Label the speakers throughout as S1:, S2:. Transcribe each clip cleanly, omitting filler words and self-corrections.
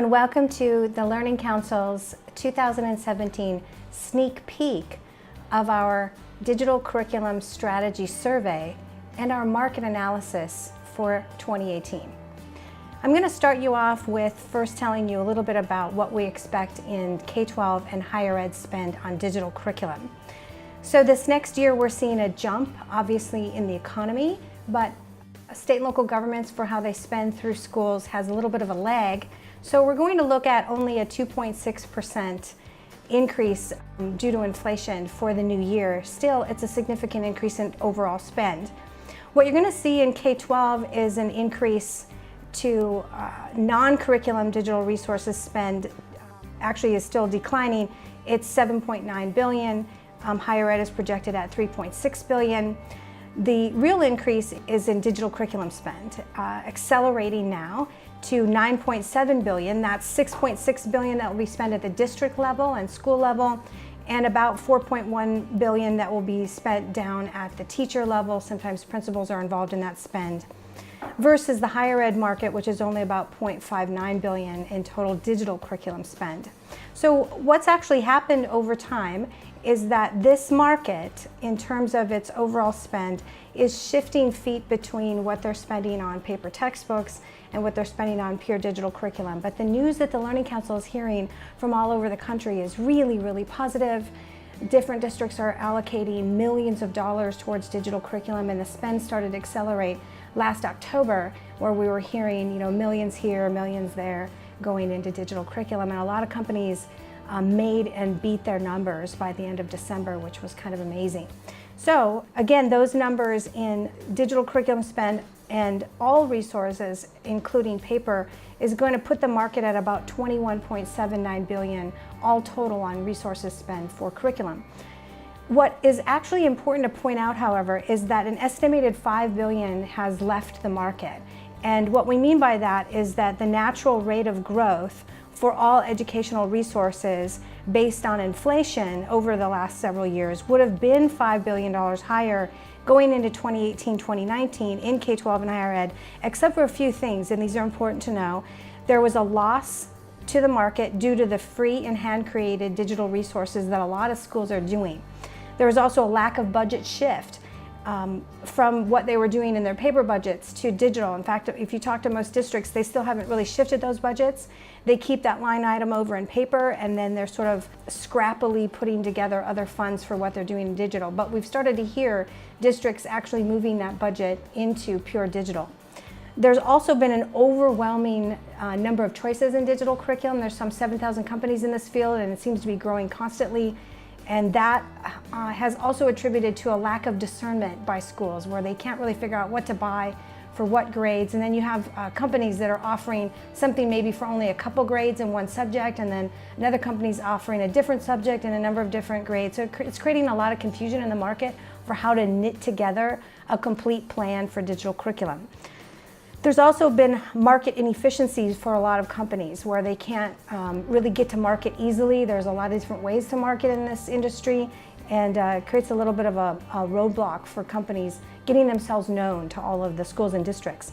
S1: and welcome to the Learning Council's 2017 sneak peek of our Digital Curriculum Strategy Survey and our market analysis for 2018. I'm going to start you off with first telling you a little bit about what we expect in K-12 and higher ed spend on digital curriculum. So this next year we're seeing a jump, obviously, in the economy, but state and local governments, for how they spend through schools, has a little bit of a lag. So we're going to look at only a 2.6% increase due to inflation for the new year. Still, it's a significant increase in overall spend. What you're going to see in K-12 is an increase to non-curriculum digital resources spend. Actually is still declining. It's $7.9 billion. Higher ed is projected at $3.6 billion. The real increase is in digital curriculum spend, accelerating now to $9.7 billion. That's $6.6 billion that will be spent at the district level and school level, and about $4.1 billion that will be spent down at the teacher level. Sometimes principals are involved in that spend, versus the higher ed market, which is only about $0.59 billion in total digital curriculum spend. So what's actually happened over time is that this market, in terms of its overall spend, is shifting feet between what they're spending on paper textbooks and what they're spending on pure digital curriculum. But the news that the Learning Council is hearing from all over the country is really, really positive. Different districts are allocating millions of dollars towards digital curriculum, and the spend started to accelerate last October, where we were hearing, millions here, millions there going into digital curriculum. And a lot of companies made and beat their numbers by the end of December, which was kind of amazing. So again, those numbers in digital curriculum spend and all resources, including paper, is going to put the market at about $21.79 billion, all total on resources spend for curriculum. What is actually important to point out, however, is that an estimated $5 billion has left the market. And what we mean by that is that the natural rate of growth for all educational resources based on inflation over the last several years would have been $5 billion higher going into 2018-2019 in K-12 and higher ed, except for a few things, and these are important to know. There was a loss to the market due to the free and hand-created digital resources that a lot of schools are doing. There was also a lack of budget shift from what they were doing in their paper budgets to digital. In fact, if you talk to most districts, they still haven't really shifted those budgets. They keep that line item over in paper, and then they're sort of scrappily putting together other funds for what they're doing in digital. But we've started to hear districts actually moving that budget into pure digital. There's also been an overwhelming number of choices in digital curriculum. There's some 7,000 companies in this field, and it seems to be growing constantly. And that has also attributed to a lack of discernment by schools, where they can't really figure out what to buy for what grades. And then you have companies that are offering something maybe for only a couple grades in one subject, and then another company's offering a different subject in a number of different grades. So it's creating a lot of confusion in the market for how to knit together a complete plan for digital curriculum. There's also been market inefficiencies for a lot of companies, where they can't really get to market easily. There's a lot of different ways to market in this industry, and it creates a little bit of a roadblock for companies getting themselves known to all of the schools and districts.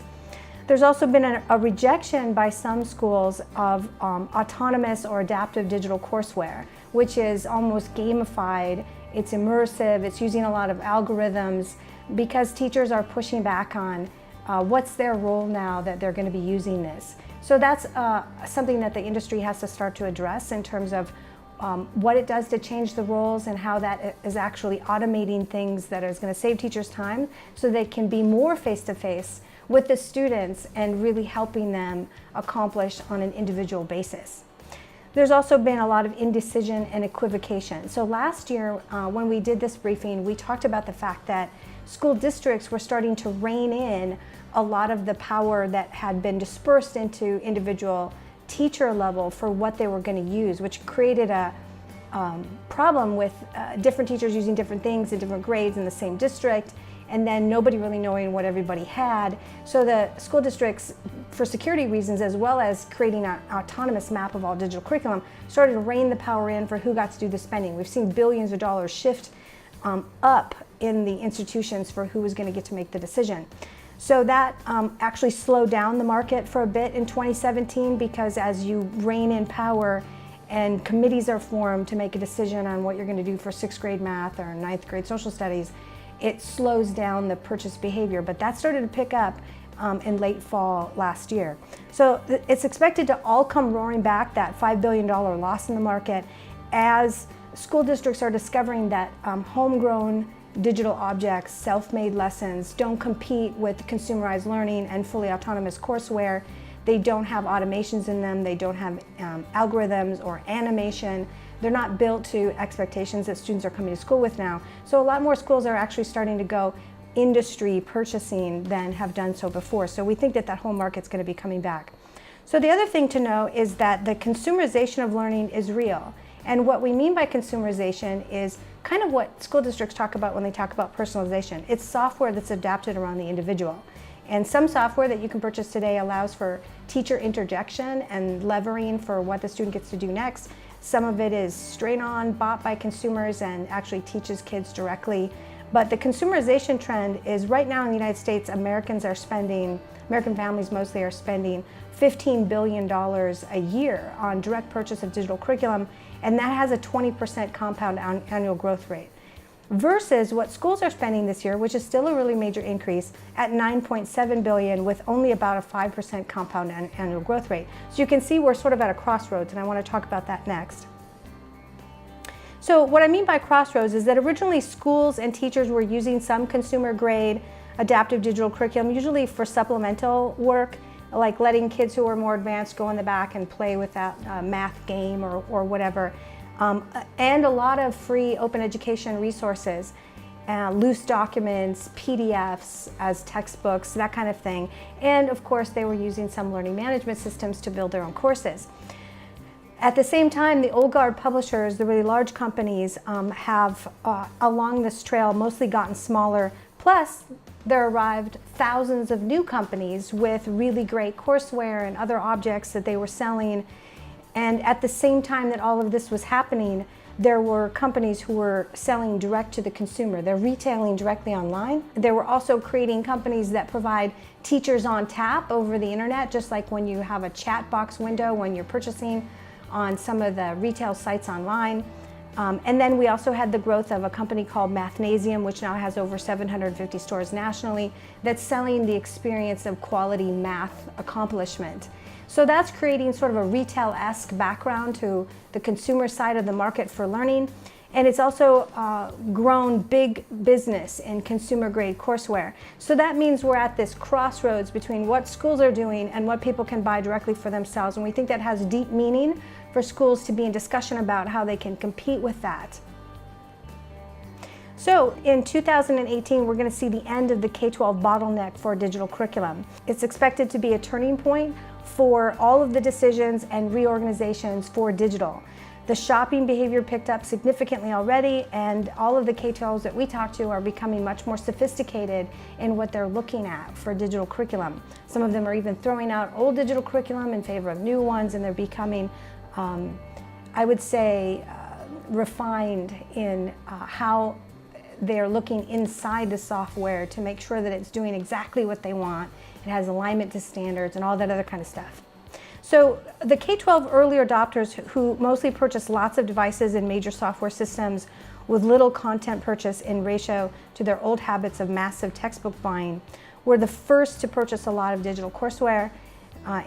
S1: There's also been a rejection by some schools of autonomous or adaptive digital courseware, which is almost gamified. It's immersive, it's using a lot of algorithms, because teachers are pushing back on what's their role now that they're going to be using this. So that's something that the industry has to start to address in terms of what it does to change the roles, and how that is actually automating things that is going to save teachers time so they can be more face-to-face with the students and really helping them accomplish on an individual basis. There's also been a lot of indecision and equivocation. So last year, when we did this briefing, we talked about the fact that school districts were starting to rein in a lot of the power that had been dispersed into individual teacher level for what they were going to use, which created a problem with different teachers using different things in different grades in the same district, and then nobody really knowing what everybody had. So the school districts, for security reasons, as well as creating an autonomous map of all digital curriculum, started to rein the power in for who got to do the spending. We've seen billions of dollars shift up in the institutions for who was going to get to make the decision. So that actually slowed down the market for a bit in 2017, because as you rein in power and committees are formed to make a decision on what you're going to do for 6th grade math or 9th grade social studies, it slows down the purchase behavior. But that started to pick up in late fall last year. So it's expected to all come roaring back, that $5 billion loss in the market, as school districts are discovering that homegrown digital objects, self-made lessons, don't compete with consumerized learning and fully autonomous courseware. They don't have automations in them, they don't have algorithms or animation. They're not built to expectations that students are coming to school with now. So a lot more schools are actually starting to go industry purchasing than have done so before. So we think that that whole market's going to be coming back. So the other thing to know is that the consumerization of learning is real. And what we mean by consumerization is kind of what school districts talk about when they talk about personalization. It's software that's adapted around the individual. And some software that you can purchase today allows for teacher interjection and levering for what the student gets to do next. Some of it is straight on bought by consumers and actually teaches kids directly. But the consumerization trend is right now in the United States, American families mostly are spending $15 billion a year on direct purchase of digital curriculum, and that has a 20% compound annual growth rate. Versus what schools are spending this year, which is still a really major increase, at $9.7 billion with only about a 5% compound annual growth rate. So you can see we're sort of at a crossroads, and I want to talk about that next. So what I mean by crossroads is that originally schools and teachers were using some consumer grade adaptive digital curriculum, usually for supplemental work, like letting kids who are more advanced go in the back and play with that math game or whatever. And a lot of free open education resources, loose documents, PDFs as textbooks, that kind of thing. And of course, they were using some learning management systems to build their own courses. At the same time, the old guard publishers, the really large companies, have along this trail mostly gotten smaller. Plus, there arrived thousands of new companies with really great courseware and other objects that they were selling. And at the same time that all of this was happening, there were companies who were selling direct to the consumer. They're retailing directly online. They were also creating companies that provide teachers on tap over the internet, just like when you have a chat box window when you're purchasing on some of the retail sites online. And then we also had the growth of a company called Mathnasium, which now has over 750 stores nationally, that's selling the experience of quality math accomplishment. So that's creating sort of a retail-esque background to the consumer side of the market for learning. And it's also grown big business in consumer-grade courseware. So that means we're at this crossroads between what schools are doing and what people can buy directly for themselves. And we think that has deep meaning for schools to be in discussion about how they can compete with that. So in 2018, we're going to see the end of the K-12 bottleneck for digital curriculum. It's expected to be a turning point for all of the decisions and reorganizations for digital. The shopping behavior picked up significantly already, and all of the K-12s that we talk to are becoming much more sophisticated in what they're looking at for digital curriculum. Some of them are even throwing out old digital curriculum in favor of new ones, and they're becoming, I would say, refined in how they're looking inside the software to make sure that it's doing exactly what they want. It has alignment to standards and all that other kind of stuff. So the K-12 early adopters who mostly purchased lots of devices and major software systems with little content purchase in ratio to their old habits of massive textbook buying were the first to purchase a lot of digital courseware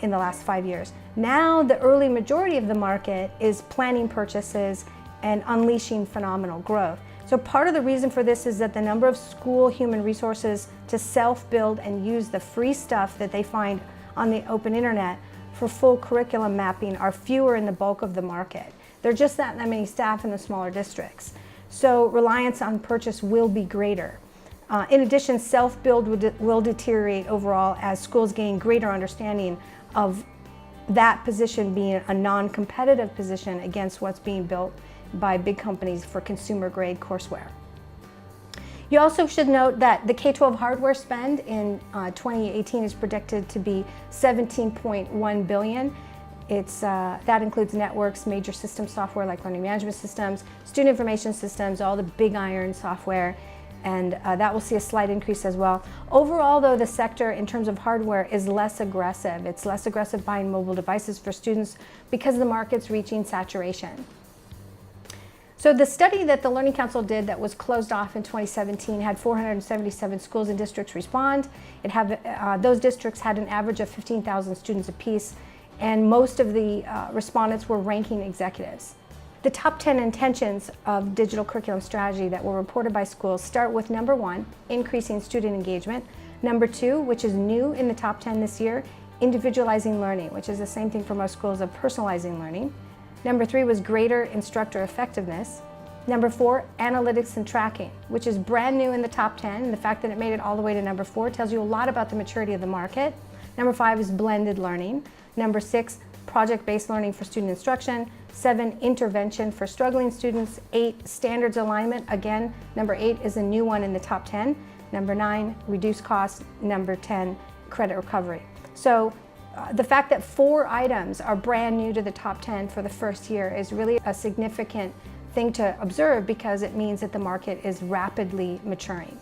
S1: in the last 5 years. Now the early majority of the market is planning purchases and unleashing phenomenal growth. So part of the reason for this is that the number of school human resources to self-build and use the free stuff that they find on the open internet for full curriculum mapping are fewer in the bulk of the market. There are just that many staff in the smaller districts. So reliance on purchase will be greater. In addition, self-build will deteriorate overall as schools gain greater understanding of that position being a non-competitive position against what's being built by big companies for consumer-grade courseware. You also should note that the K-12 hardware spend in 2018 is predicted to be $17.1 billion. That includes networks, major system software like learning management systems, student information systems, all the big iron software, and that will see a slight increase as well. Overall, though, the sector in terms of hardware is less aggressive. It's less aggressive buying mobile devices for students because the market's reaching saturation. So the study that the Learning Council did that was closed off in 2017 had 477 schools and districts respond. Those districts had an average of 15,000 students apiece, and most of the respondents were ranking executives. The top 10 intentions of digital curriculum strategy that were reported by schools start with number 1, increasing student engagement. Number 2, which is new in the top 10 this year, individualizing learning, which is the same thing for most schools of personalizing learning. Number 3 was greater instructor effectiveness. Number 4, analytics and tracking, which is brand new in the top 10. And the fact that it made it all the way to number 4 tells you a lot about the maturity of the market. Number 5 is blended learning. Number 6, project-based learning for student instruction. 7, intervention for struggling students. 8, standards alignment. Again, number 8 is a new one in the top 10. Number 9, reduce costs. Number 10, credit recovery. So the fact that 4 items are brand new to the top 10 for the first year is really a significant thing to observe because it means that the market is rapidly maturing.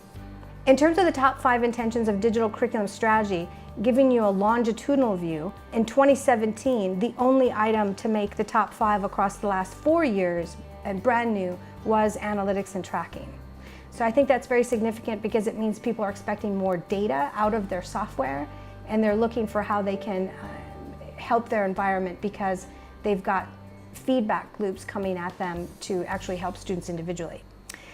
S1: In terms of the top 5 intentions of digital curriculum strategy, giving you a longitudinal view, in 2017, the only item to make the top 5 across the last 4 years and brand new was analytics and tracking. So I think that's very significant because it means people are expecting more data out of their software, and they're looking for how they can help their environment because they've got feedback loops coming at them to actually help students individually.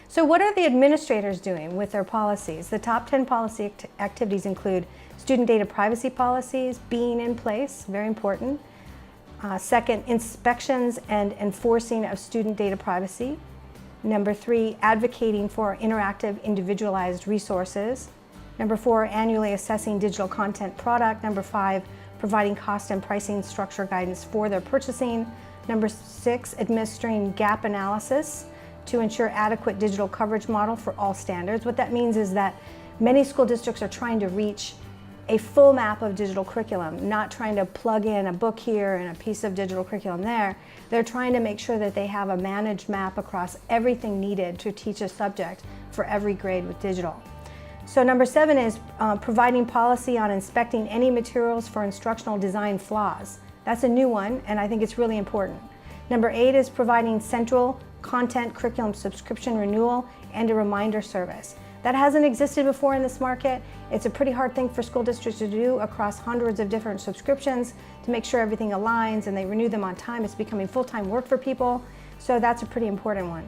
S1: So what are the administrators doing with their policies? The top 10 policy activities include student data privacy policies being in place, very important. Second, inspections and enforcing of student data privacy. Number 3, advocating for interactive individualized resources. Number 4, annually assessing digital content product. Number 5, providing cost and pricing structure guidance for their purchasing. Number 6, administering gap analysis to ensure adequate digital coverage model for all standards. What that means is that many school districts are trying to reach a full map of digital curriculum, not trying to plug in a book here and a piece of digital curriculum there. They're trying to make sure that they have a managed map across everything needed to teach a subject for every grade with digital. So number 7 is providing policy on inspecting any materials for instructional design flaws. That's a new one, and I think it's really important. Number 8 is providing central content curriculum subscription renewal and a reminder service. That hasn't existed before in this market. It's a pretty hard thing for school districts to do across hundreds of different subscriptions to make sure everything aligns and they renew them on time. It's becoming full-time work for people, so that's a pretty important one.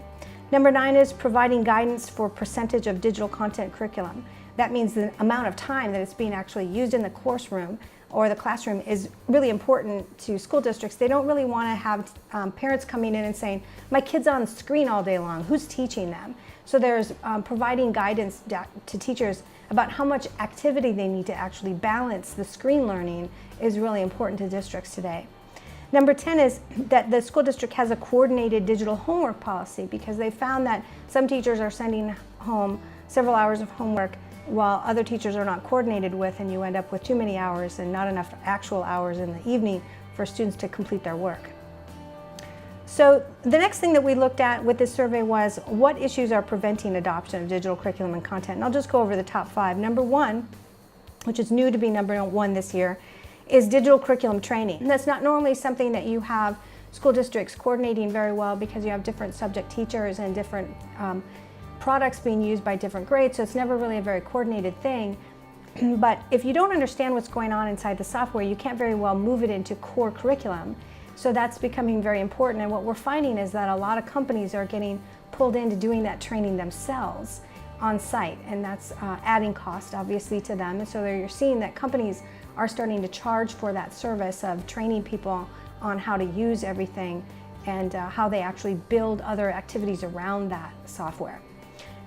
S1: Number 9 is providing guidance for percentage of digital content curriculum. That means the amount of time that it's being actually used in the course room or the classroom is really important to school districts. They don't really want to have parents coming in and saying, my kid's on the screen all day long, who's teaching them? So there's providing guidance to teachers about how much activity they need to actually balance the screen learning is really important to districts today. Number 10 is that the school district has a coordinated digital homework policy because they found that some teachers are sending home several hours of homework while other teachers are not coordinated with, and you end up with too many hours and not enough actual hours in the evening for students to complete their work. So the next thing that we looked at with this survey was what issues are preventing adoption of digital curriculum and content. And I'll just go over the top 5. Number 1, which is new to be number 1 this year, is digital curriculum training. And that's not normally something that you have school districts coordinating very well because you have different subject teachers and different products being used by different grades, so it's never really a very coordinated thing. But if you don't understand what's going on inside the software, you can't very well move it into core curriculum. So that's becoming very important, and what we're finding is that a lot of companies are getting pulled into doing that training themselves on site, and that's adding cost obviously to them. And so you're seeing that companies are starting to charge for that service of training people on how to use everything and how they actually build other activities around that software.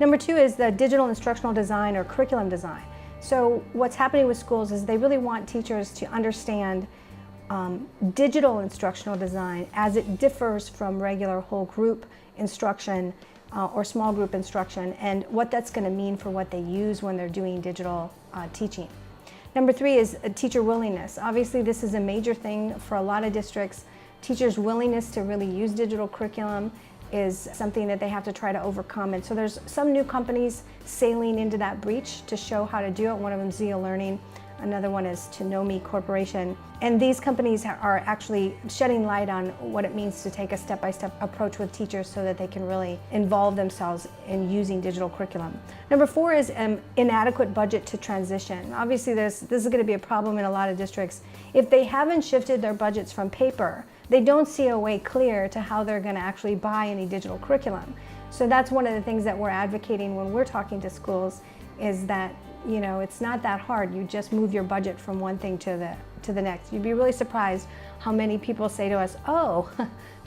S1: Number 2 is the digital instructional design or curriculum design. So what's happening with schools is they really want teachers to understand digital instructional design as it differs from regular whole group instruction or small group instruction, and what that's going to mean for what they use when they're doing digital teaching. Number 3 is teacher willingness. Obviously this is a major thing for a lot of districts. Teachers' willingness to really use digital curriculum is something that they have to try to overcome. And so there's some new companies sailing into that breach to show how to do it. One of them is Zia Learning. Another one is Tonomi Corporation. And these companies are actually shedding light on what it means to take a step-by-step approach with teachers so that they can really involve themselves in using digital curriculum. Number 4 is inadequate budget to transition. Obviously, this is going to be a problem in a lot of districts. If they haven't shifted their budgets from paper, they don't see a way clear to how they're going to actually buy any digital curriculum. So that's one of the things that we're advocating when we're talking to schools, is that, you know, it's not that hard. You just move your budget from one thing to the next. You'd be really surprised how many people say to us, oh,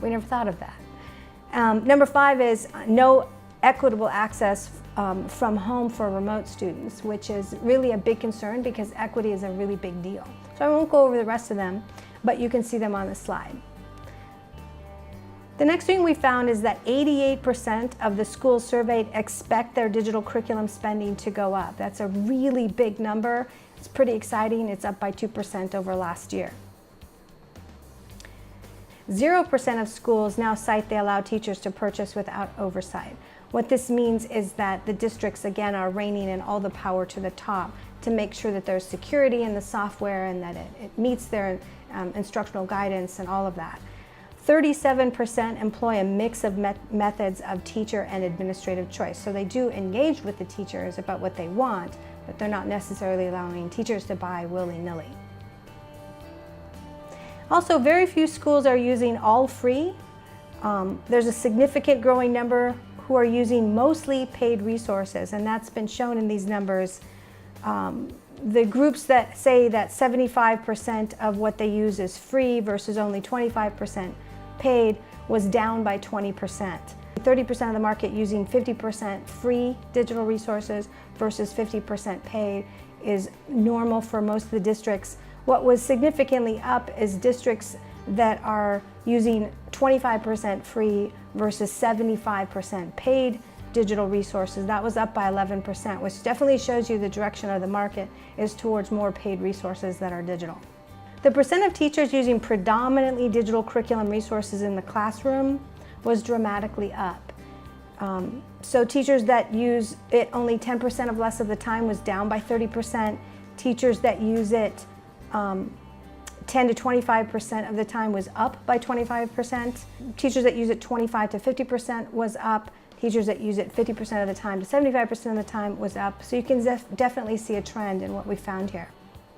S1: we never thought of that. Number 5 is no equitable access from home for remote students, which is really a big concern because equity is a really big deal. So I won't go over the rest of them, but you can see them on the slide. The next thing we found is that 88% of the schools surveyed expect their digital curriculum spending to go up. That's a really big number. It's pretty exciting. It's up by 2% over last year. 0% of schools now cite they allow teachers to purchase without oversight. What this means is that the districts, again, are reining in all the power to the top to make sure that there's security in the software and that it meets their instructional guidance and all of that. 37% employ a mix of methods of teacher and administrative choice. So they do engage with the teachers about what they want, but they're not necessarily allowing teachers to buy willy-nilly. Also, very few schools are using all free. There's a significant growing number who are using mostly paid resources, and that's been shown in these numbers. The groups that say that 75% of what they use is free versus only 25% paid was down by 20%. 30% of the market using 50% free digital resources versus 50% paid is normal for most of the districts. What was significantly up is districts that are using 25% free versus 75% paid digital resources. That was up by 11%, which definitely shows you the direction of the market is towards more paid resources that are digital. The percent of teachers using predominantly digital curriculum resources in the classroom was dramatically up. So teachers that use it only 10% of less of the time was down by 30%. Teachers that use it 10 to 25% of the time was up by 25%. Teachers that use it 25 to 50% was up. Teachers that use it 50% of the time to 75% of the time was up. So you can definitely see a trend in what we found here.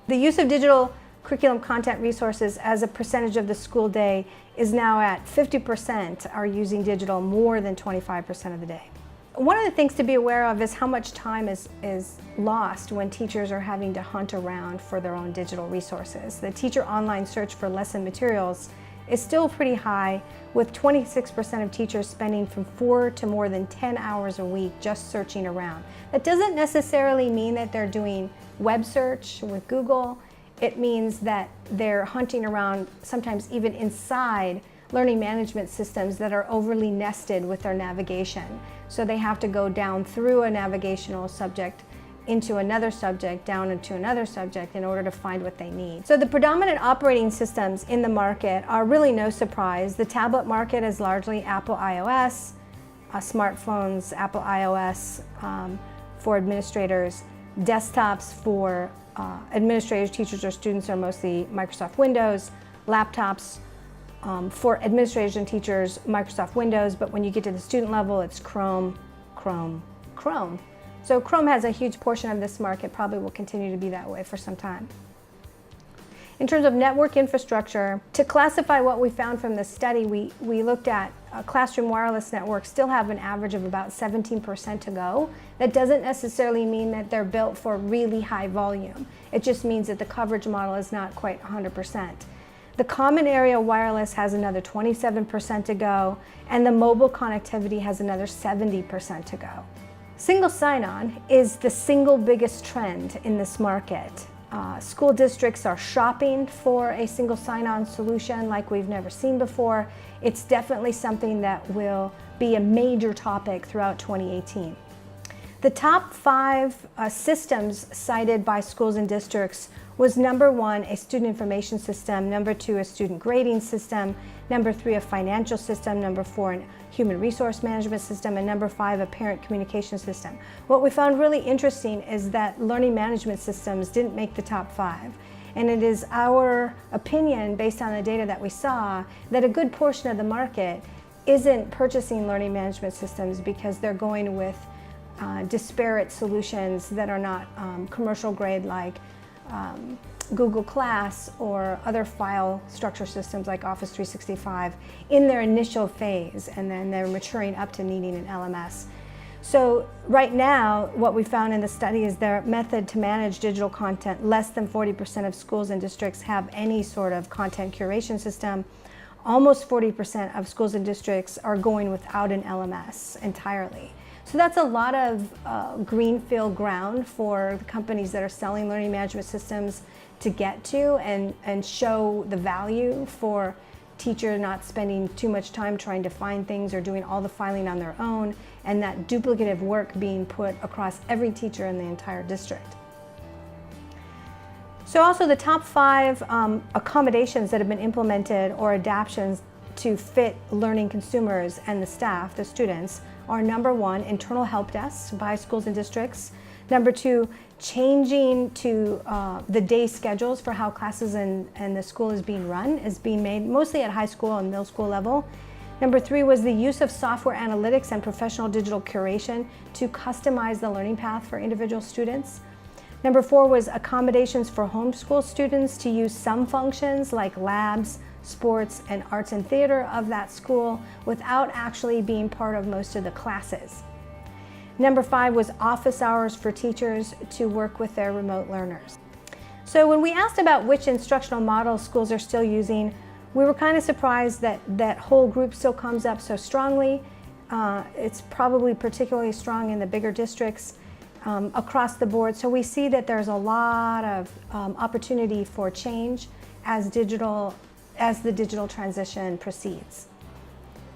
S1: The use of digital curriculum content resources as a percentage of the school day is now at 50% are using digital more than 25% of the day. One of the things to be aware of is how much time is lost when teachers are having to hunt around for their own digital resources. The teacher online search for lesson materials is still pretty high, with 26% of teachers spending from 4 to more than 10 hours a week just searching around. That doesn't necessarily mean that they're doing web search with Google. It means that they're hunting around, sometimes even inside learning management systems that are overly nested with their navigation. So they have to go down through a navigational subject into another subject, down into another subject in order to find what they need. So the predominant operating systems in the market are really no surprise. The tablet market is largely Apple iOS, smartphones, Apple iOS for administrators, desktops for administrators, teachers, or students are mostly Microsoft Windows, laptops for administrators and teachers, Microsoft Windows, but when you get to the student level, it's Chrome, Chrome, Chrome. So Chrome has a huge portion of this market, probably will continue to be that way for some time. In terms of network infrastructure, to classify what we found from this study, we looked at classroom wireless networks still have an average of about 17% to go. That doesn't necessarily mean that they're built for really high volume. It just means that the coverage model is not quite 100%. The common area wireless has another 27% to go, and the mobile connectivity has another 70% to go. Single sign-on is the single biggest trend in this market. School districts are shopping for a single sign-on solution like we've never seen before. It's definitely something that will be a major topic throughout 2018. The top 5 systems cited by schools and districts was number 1, a student information system, number 2, a student grading system, number 3, a financial system, number 4, a human resource management system, and number 5, a parent communication system. What we found really interesting is that learning management systems didn't make the top 5. And it is our opinion, based on the data that we saw, that a good portion of the market isn't purchasing learning management systems because they're going with disparate solutions that are not commercial grade, like Google Class or other file structure systems like Office 365 in their initial phase, and then they're maturing up to needing an LMS. So right now, what we found in the study is their method to manage digital content. Less than 40% of schools and districts have any sort of content curation system. Almost 40% of schools and districts are going without an LMS entirely. So that's a lot of greenfield ground for the companies that are selling learning management systems to get to and show the value for teachers not spending too much time trying to find things or doing all the filing on their own, and that duplicative work being put across every teacher in the entire district. So also the top 5 accommodations that have been implemented or adaptations to fit learning consumers and the staff, the students, are number 1, internal help desks by schools and districts. Number 2, changing to the day schedules for how classes and the school is being run is being made mostly at high school and middle school level. Number 3 was the use of software analytics and professional digital curation to customize the learning path for individual students. Number 4 was accommodations for homeschool students to use some functions like labs, sports, and arts and theater of that school without actually being part of most of the classes. Number 5 was office hours for teachers to work with their remote learners. So when we asked about which instructional models schools are still using, we were kind of surprised that that whole group still comes up so strongly. It's probably particularly strong in the bigger districts across the board. So we see that there's a lot of opportunity for change as the digital transition proceeds.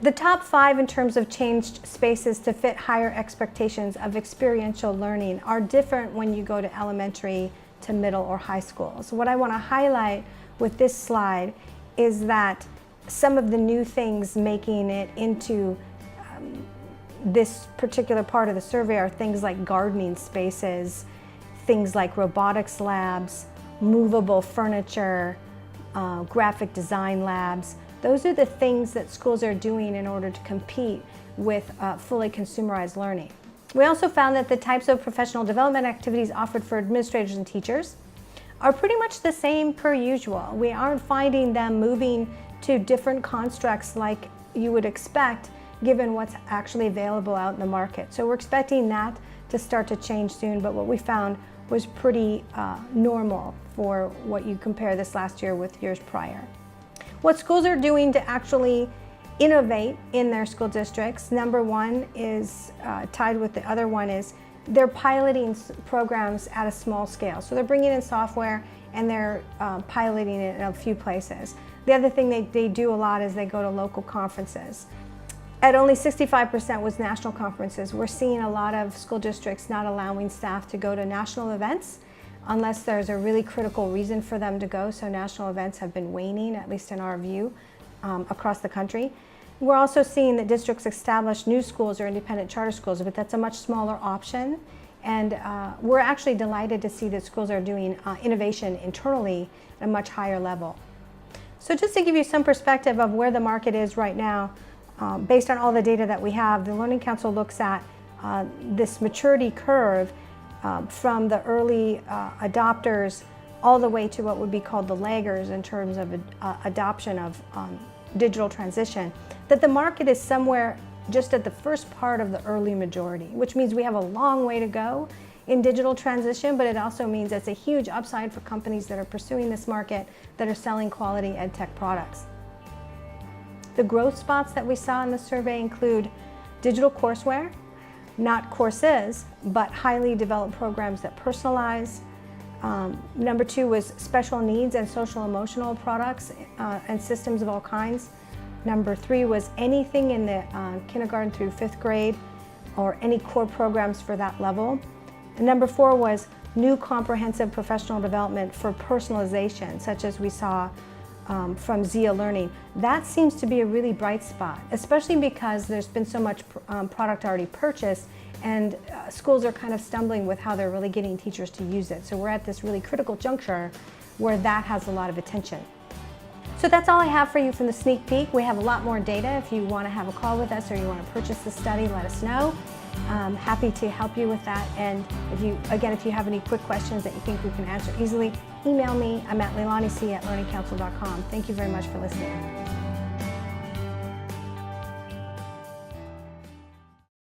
S1: The top 5 in terms of changed spaces to fit higher expectations of experiential learning are different when you go to elementary to middle or high school. So what I want to highlight with this slide is that some of the new things making it into this particular part of the survey are things like gardening spaces, things like robotics labs, movable furniture, graphic design labs. Those are the things that schools are doing in order to compete with fully consumerized learning. We also found that the types of professional development activities offered for administrators and teachers are pretty much the same per usual. We aren't finding them moving to different constructs like you would expect given what's actually available out in the market. So we're expecting that to start to change soon, but what we found was pretty normal for what you compare this last year with years prior. What schools are doing to actually innovate in their school districts, number 1 is tied with the other one, is they're piloting programs at a small scale. So they're bringing in software and they're piloting it in a few places. The other thing they do a lot is they go to local conferences. At only 65% was national conferences. We're seeing a lot of school districts not allowing staff to go to national events unless there's a really critical reason for them to go. So national events have been waning, at least in our view, across the country. We're also seeing that districts establish new schools or independent charter schools, but that's a much smaller option. And we're actually delighted to see that schools are doing innovation internally at a much higher level. So just to give you some perspective of where the market is right now, based on all the data that we have, the Learning Council looks at this maturity curve from the early adopters all the way to what would be called the laggers in terms of adoption of digital transition, that the market is somewhere just at the first part of the early majority, which means we have a long way to go in digital transition, but it also means it's a huge upside for companies that are pursuing this market that are selling quality ed tech products. The growth spots that we saw in the survey include digital courseware, not courses, but highly developed programs that personalize. Number 2 was special needs and social emotional products and systems of all kinds. Number 3 was anything in the kindergarten through 5th grade or any core programs for that level. And number 4 was new comprehensive professional development for personalization, such as we saw from Zia Learning. That seems to be a really bright spot, especially because there's been so much product already purchased, and schools are kind of stumbling with how they're really getting teachers to use it. So we're at this really critical juncture where that has a lot of attention. So that's all I have for you from the sneak peek. We have a lot more data. If you want to have a call with us or you want to purchase the study, let us know. I'm happy to help you with that. And if you have any quick questions that you think we can answer easily, email me. I'm at LeiLani@learningcounsel.com. Thank you very much for listening.